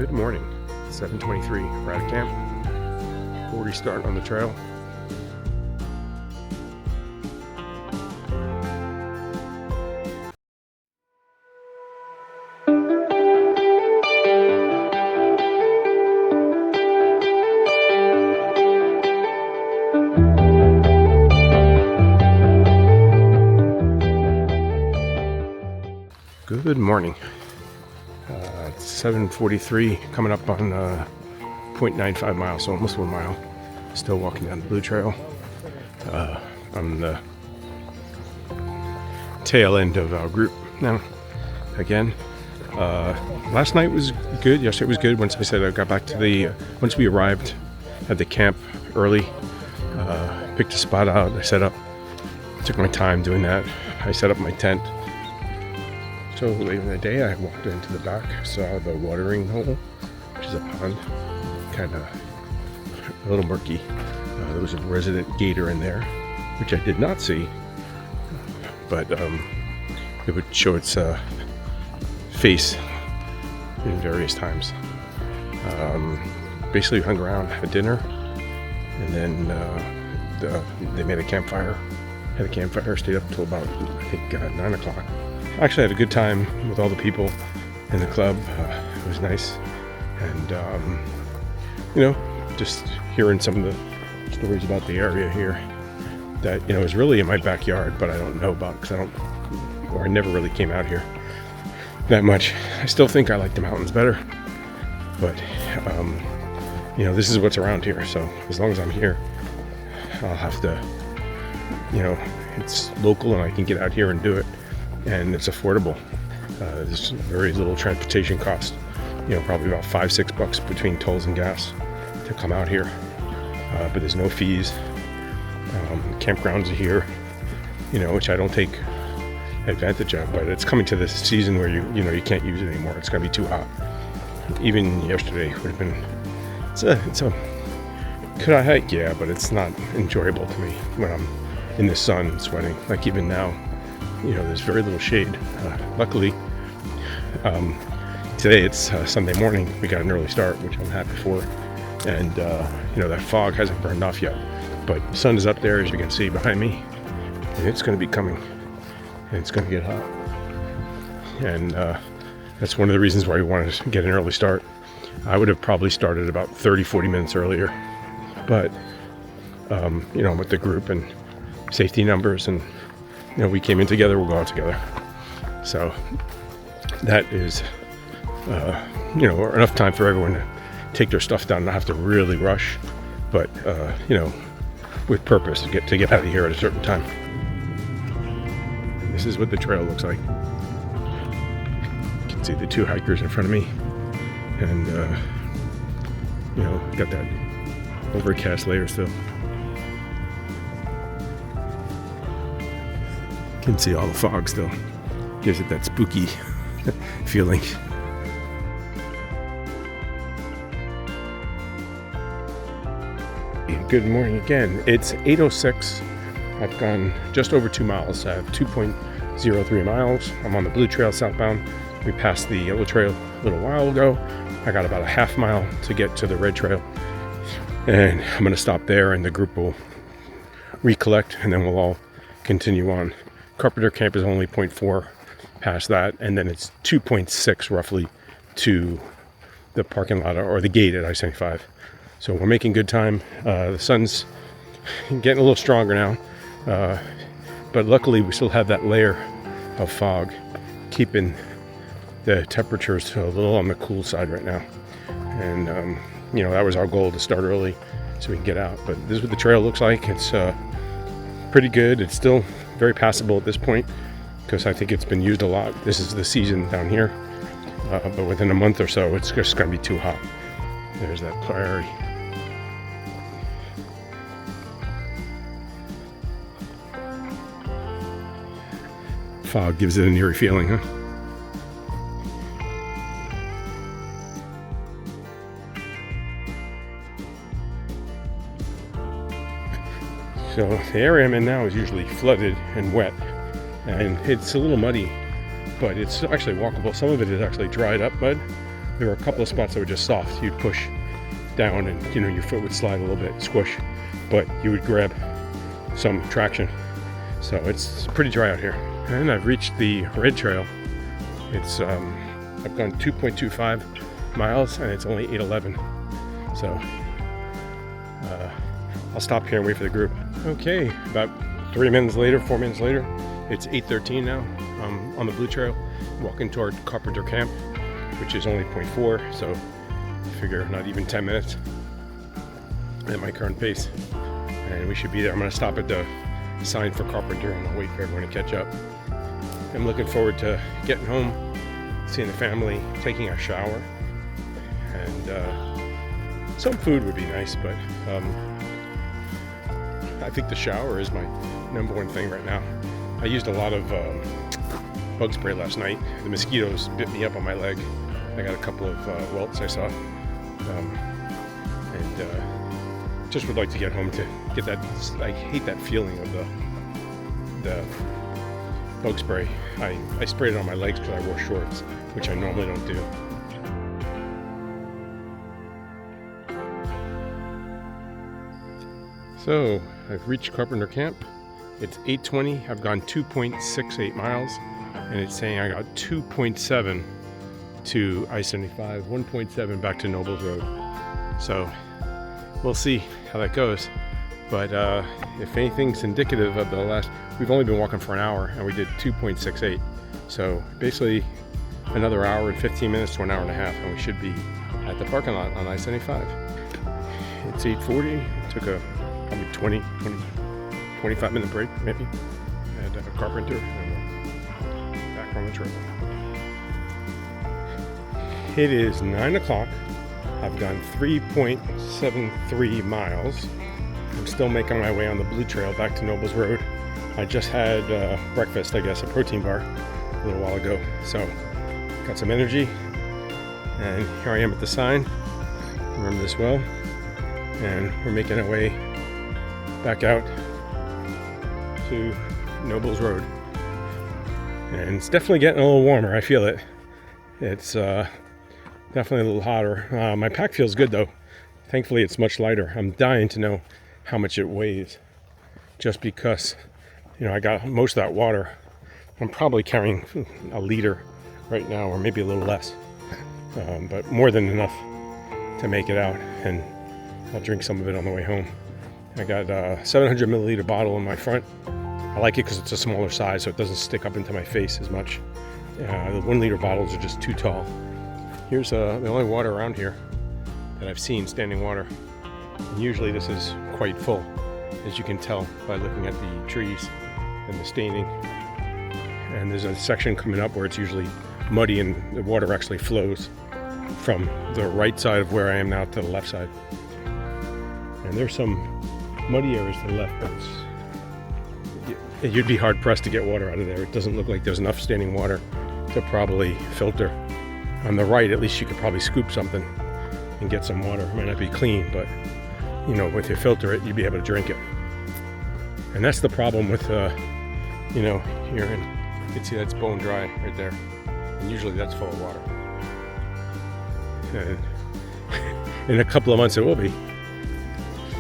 Good morning, 7:23, we're at camp, 40 start on the trail. Good morning. It's 7:43, coming up on 0.95 miles, so almost 1 mile. Still walking down the Blue Trail. I'm the tail end of our group now. Again, last night was good. Yesterday was good. Once I got back to once we arrived at the camp early, picked a spot out. I set up. Took my time doing that. I set up my tent. So later in the day, I walked into the back, saw the watering hole, which is a pond, kind of a little murky. There was a resident gator in there, which I did not see, but it would show its face in various times. Basically hung around, had dinner, and then they made a campfire. Had a campfire, stayed up until about, I think, 9 o'clock. Actually had a good time with all the people in the club. It was nice, and just hearing some of the stories about the area here that is really in my backyard, but I don't know about because I never really came out here that much. I still think I like the mountains better, but this is what's around here. So as long as I'm here, I'll have to, it's local and I can get out here and do it. And it's affordable. There's very little transportation cost. Probably about $5-6 between tolls and gas to come out here. But there's no fees. Campgrounds are here, which I don't take advantage of. But it's coming to this season where you can't use it anymore. It's gonna be too hot. Even yesterday would have been. Could I hike? Yeah, but it's not enjoyable to me when I'm in the sun sweating. Like even now. There's very little shade. Luckily, today it's Sunday morning. We got an early start, which I'm happy for. And, that fog hasn't burned off yet. But the sun is up there, as you can see behind me. And it's going to be coming. And it's going to get hot. And that's one of the reasons why we wanted to get an early start. I would have probably started about 30-40 minutes earlier. But, with the group and safety numbers and we came in together, we'll go out together. So that is, enough time for everyone to take their stuff down, not have to really rush, but, with purpose to get out of here at a certain time. This is what the trail looks like. You can see the two hikers in front of me, and, got that overcast layer still. Can see all the fog still. Gives it that spooky feeling. Good morning again. It's 8:06. I've gone just over 2 miles. I have 2.03 miles. I'm on the Blue Trail southbound. We passed the Yellow Trail a little while ago. I got about a half mile to get to the Red Trail. And I'm going to stop there and the group will recollect and then we'll all continue on. Carpenter Camp is only 0.4 past that, and then it's 2.6 roughly to the parking lot or the gate at I-75. So we're making good time. The sun's getting a little stronger now, but luckily we still have that layer of fog, keeping the temperatures a little on the cool side right now. And that was our goal, to start early so we can get out. But this is what the trail looks like. It's pretty good. It's still very passable at this point because I think it's been used a lot. This is the season down here, but within a month or so it's just going to be too hot. There's that prairie. Fog gives it an eerie feeling, huh? So the area I'm in now is usually flooded and wet, and it's a little muddy, but it's actually walkable. Some of it is actually dried up mud, there were a couple of spots that were just soft. You'd push down and your foot would slide a little bit, squish, but you would grab some traction. So it's pretty dry out here. And I've reached the red trail. It's I've gone 2.25 miles and it's only 8:11. So I'll stop here and wait for the group. Okay, about 4 minutes later, it's 8:13 now. I'm on the blue trail, walking toward Carpenter Camp, which is only 0.4, so I figure not even 10 minutes at my current pace. And we should be there. I'm gonna stop at the sign for Carpenter and I'll wait for everyone to catch up. I'm looking forward to getting home, seeing the family, taking a shower, and some food would be nice, but I think the shower is my number one thing right now. I used a lot of bug spray last night. The mosquitoes bit me up on my leg. I got a couple of welts I saw, and just would like to get home to get that. I hate that feeling of the bug spray. I sprayed it on my legs because I wore shorts, which I normally don't do. So I've reached Carpenter Camp. It's 8:20. I've gone 2.68 miles, and it's saying I got 2.7 to I-75, 1.7 back to Nobles Road. So we'll see how that goes. But if anything's indicative of the last, we've only been walking for an hour and we did 2.68. So basically another hour and 15 minutes to an hour and a half, and we should be at the parking lot on I-75. It's 8:40. Took a probably 25 minute break maybe at Carpenter, and we're back on the trail. It is 9 o'clock. I've gone 3.73 miles. I'm still making my way on the blue trail back to Nobles Road. I just had breakfast, I guess, a protein bar a little while ago. So got some energy, and here I am at the sign. Remember this well. And we're making our way back out to Nobles Road. And it's definitely getting a little warmer. I feel it. It's definitely a little hotter. My pack feels good though. Thankfully it's much lighter. I'm dying to know how much it weighs, just because I got most of that water. I'm probably carrying a liter right now, or maybe a little less, but more than enough to make it out, and I'll drink some of it on the way home. I got a 700 milliliter bottle in my front. I like it because it's a smaller size, so it doesn't stick up into my face as much. The 1 liter bottles are just too tall. Here's the only water around here that I've seen, standing water. And usually this is quite full, as you can tell by looking at the trees and the staining. And there's a section coming up where it's usually muddy and the water actually flows from the right side of where I am now to the left side. And there's some muddy areas to the left, but you'd be hard pressed to get water out of there. It doesn't look like there's enough standing water to probably filter. On the right, at least you could probably scoop something and get some water. It might not be clean, but if you filter it, you'd be able to drink it. And that's the problem with, here you can see that's bone dry right there. And usually that's full of water. And in a couple of months it will be.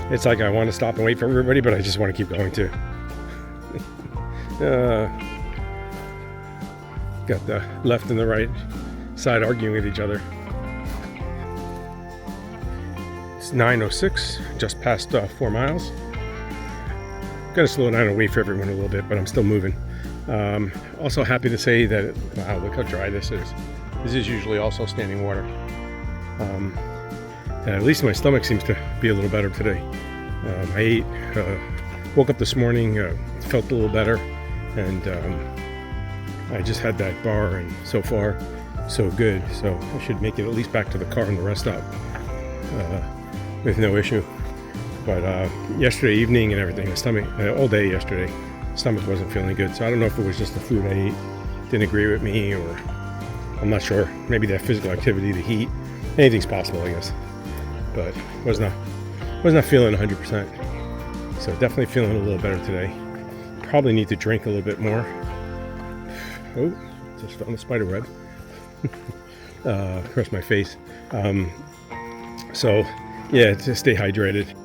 It's like I want to stop and wait for everybody, but I just want to keep going too. Got the left and the right side arguing with each other. It's 9:06, just past 4 miles. Gonna slow down and wait for everyone a little bit, but I'm still moving. Also happy to say that, wow, look how dry this is. This is usually also standing water. And at least my stomach seems to be a little better today. I ate, woke up this morning, felt a little better, and I just had that bar, and so far so good. So I should make it at least back to the car and the rest stop with no issue. But yesterday evening and everything, the stomach, all day yesterday, stomach wasn't feeling good. So I don't know if it was just the food I ate didn't agree with me, or I'm not sure. Maybe that physical activity, the heat, anything's possible, I guess. But was not feeling 100%. So definitely feeling a little better today. Probably need to drink a little bit more. Oh, just found a spider web. across my face. So yeah, to stay hydrated.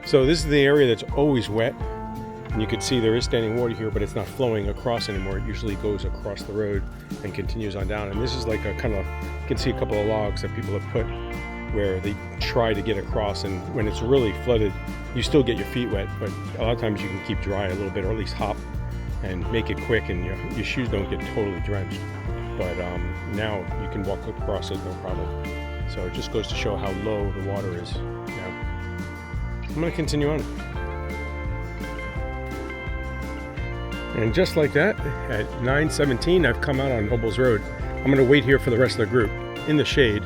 So this is the area that's always wet, and you can see there is standing water here, but it's not flowing across anymore. It usually goes across the road and continues on down. And this is like a kind of, you can see a couple of logs that people have put where they try to get across, and when it's really flooded, you still get your feet wet, but a lot of times you can keep dry a little bit, or at least hop and make it quick, and your shoes don't get totally drenched. But now you can walk across it no problem. So it just goes to show how low the water is now. I'm going to continue on. And just like that, at 9:17, I've come out on Nobles Road. I'm going to wait here for the rest of the group in the shade,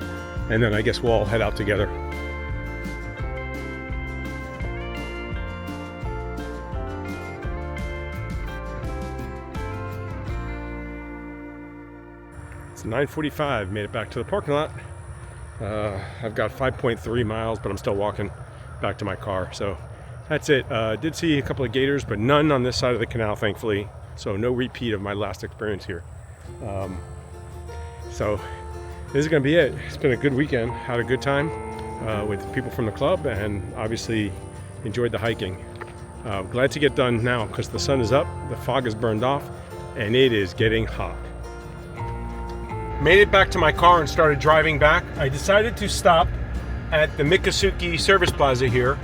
and then I guess we'll all head out together. It's 9:45, made it back to the parking lot. I've got 5.3 miles, but I'm still walking back to my car. So that's it. Did see a couple of gators, but none on this side of the canal, thankfully. So no repeat of my last experience here. So this is going to be it. It's been a good weekend. Had a good time with people from the club, and obviously enjoyed the hiking. Glad to get done now because the sun is up, the fog is burned off, and it is getting hot. Made it back to my car and started driving back. I decided to stop at the Miccosukee Service Plaza here.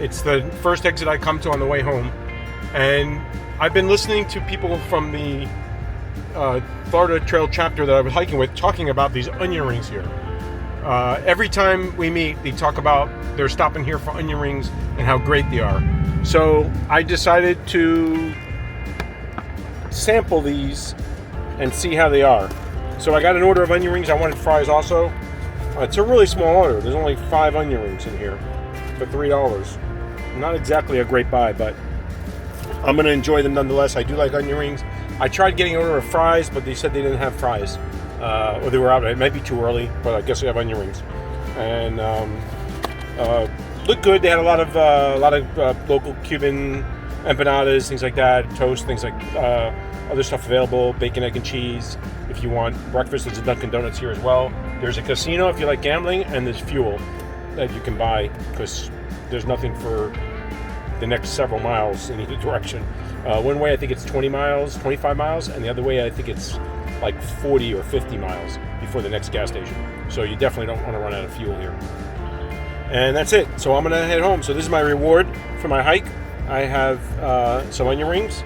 It's the first exit I come to on the way home. And I've been listening to people from the Florida Trail chapter that I was hiking with talking about these onion rings here. Every time we meet, they talk about they're stopping here for onion rings and how great they are. So I decided to sample these and see how they are. So I got an order of onion rings. I wanted fries also. It's a really small order. There's only 5 onion rings in here for $3. Not exactly a great buy, but I'm going to enjoy them nonetheless. I do like onion rings. I tried getting an order of fries, but they said they didn't have fries. Or they were out. It might be too early, but I guess we have onion rings. And looked good. They had a lot of local Cuban empanadas, things like that, toast, things like other stuff available, bacon, egg, and cheese. If you want breakfast, there's a Dunkin' Donuts here as well. There's a casino if you like gambling, and there's fuel that you can buy because there's nothing for the next several miles in either direction. One way I think it's 20 miles, 25 miles, and the other way I think it's like 40 or 50 miles before the next gas station. So you definitely don't want to run out of fuel here. And that's it. So I'm going to head home. So this is my reward for my hike. I have some onion rings,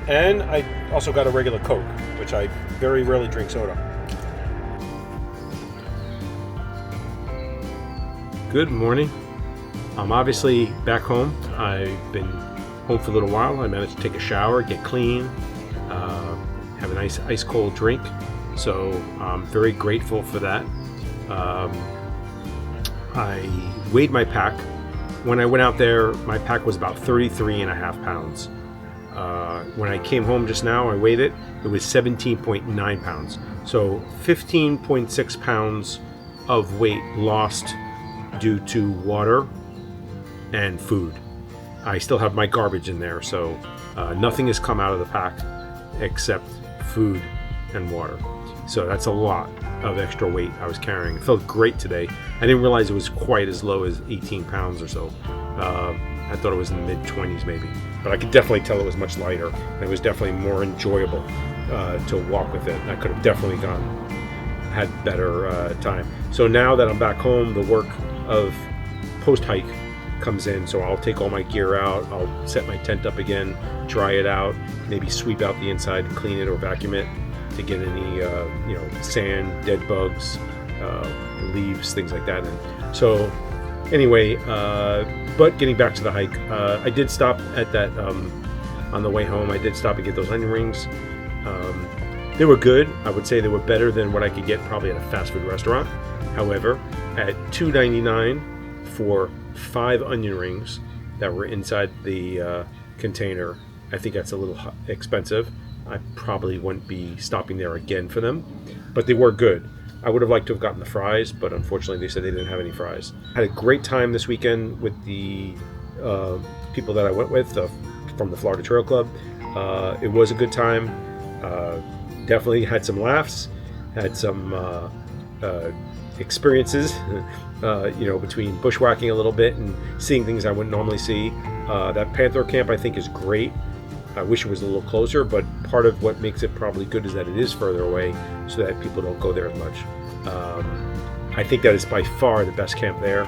and I also got a regular Coke, which I very rarely drink soda. Good morning. I'm obviously back home. I've been home for a little while. I managed to take a shower, get clean, have a nice ice cold drink. So I'm very grateful for that. I weighed my pack. When I went out there, my pack was about 33.5 pounds. When I came home just now, I weighed it. It was 17.9 pounds. So 15.6 pounds of weight lost due to water and food. I still have my garbage in there, so nothing has come out of the pack except food and water. So that's a lot of extra weight I was carrying. It felt great today. I didn't realize it was quite as low as 18 pounds or so. I thought it was in the mid-20s maybe, but I could definitely tell it was much lighter, and it was definitely more enjoyable to walk with it. I could have definitely had better time. So now that I'm back home, the work of post-hike comes in, so I'll take all my gear out, I'll set my tent up again, dry it out, maybe sweep out the inside, clean it or vacuum it to get any sand, dead bugs, leaves, things like that. And so anyway, but getting back to the hike, I did stop at that on the way home. I did stop and get those onion rings. They were good. I would say they were better than what I could get probably at a fast food restaurant. However, at $2.99 for 5 onion rings that were inside the container, I think that's a little expensive. I probably wouldn't be stopping there again for them, but they were good. I would have liked to have gotten the fries, but unfortunately they said they didn't have any fries. I had a great time this weekend with the people that I went with from the Florida Trail Club. It was a good time. Definitely had some laughs, had some experiences, between bushwhacking a little bit and seeing things I wouldn't normally see. That Panther Camp I think is great. I wish it was a little closer, but part of what makes it probably good is that it is further away so that people don't go there as much. I think that is by far the best camp there.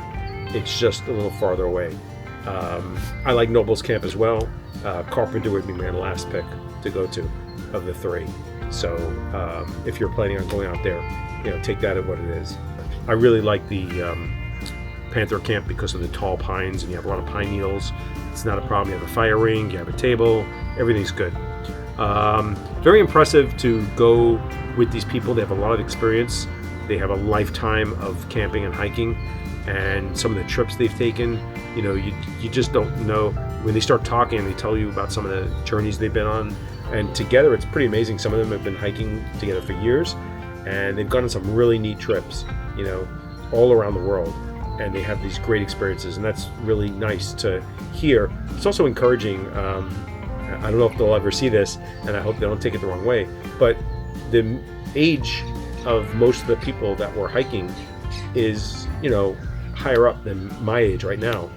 It's just a little farther away. I like Noble's Camp as well. Carpenter would be my last pick to go to of the three. So if you're planning on going out there, take that at what it is. I really like the Panther Camp because of the tall pines, and you have a lot of pine needles. It's not a problem. You have a fire ring, you have a table, everything's good. Very impressive to go with these people. They have a lot of experience. They have a lifetime of camping and hiking, and some of the trips they've taken, you just don't know. When they start talking and they tell you about some of the journeys they've been on, and together it's pretty amazing. Some of them have been hiking together for years, and they've gone on some really neat trips, all around the world, and they have these great experiences, and that's really nice to hear. It's also encouraging. I don't know if they'll ever see this, and I hope they don't take it the wrong way, but the age of most of the people that were hiking is, higher up than my age right now,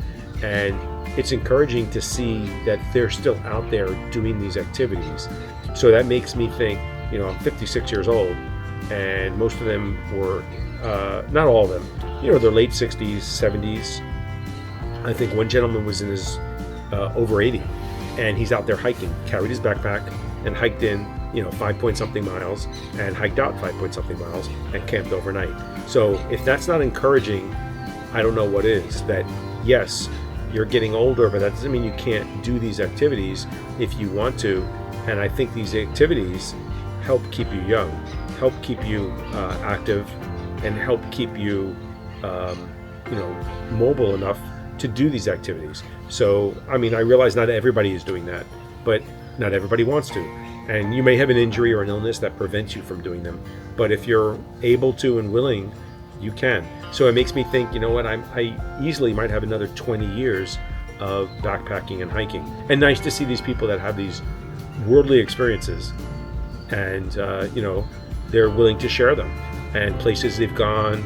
and it's encouraging to see that they're still out there doing these activities. So that makes me think, I'm 56 years old, and most of them were, not all of them, their late 60s, 70s. I think one gentleman was in his over 80, and he's out there hiking, carried his backpack and hiked in 5-point-something miles, and hiked out 5-point-something miles, and camped overnight. So if that's not encouraging, I don't know what is. That yes, you're getting older, but that doesn't mean you can't do these activities if you want to. And I think these activities help keep you young, help keep you active, and help keep you mobile enough to do these activities. So I realize not everybody is doing that, but not everybody wants to, and you may have an injury or an illness that prevents you from doing them, but if you're able to and willing, you can. So it makes me think, I easily might have another 20 years of backpacking and hiking. And nice to see these people that have these worldly experiences, and they're willing to share them, and places they've gone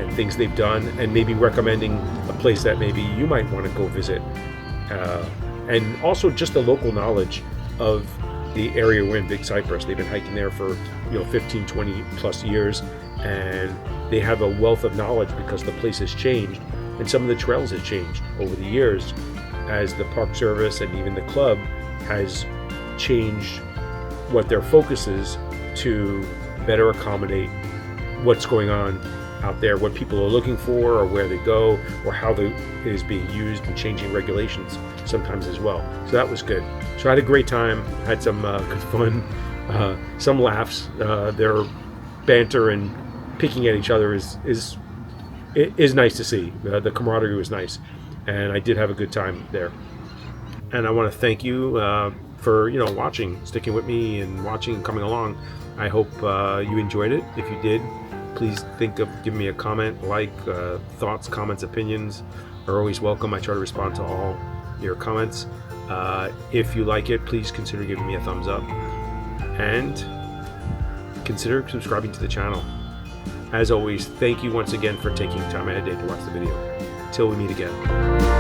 and things they've done, and maybe recommending a place that maybe you might want to go visit, and also just the local knowledge of the area we're in, Big Cypress. They've been hiking there for 15, 20 plus years, and they have a wealth of knowledge because the place has changed, and some of the trails have changed over the years as the Park Service and even the club has changed what their focus is to better accommodate what's going on out there, what people are looking for, or where they go, or how it is being used, and changing regulations sometimes as well. So that was good. So I had a great time, had some good fun, some laughs. Their banter and picking at each other is nice to see. The camaraderie was nice, and I did have a good time there. And I want to thank you for watching, sticking with me and watching and coming along. I hope you enjoyed it. If you did, please think of giving me a comment, thoughts, comments, opinions are always welcome. I try to respond to all your comments. If you like it, please consider giving me a thumbs up, and consider subscribing to the channel. As always, thank you once again for taking time out of your day to watch the video. Till we meet again.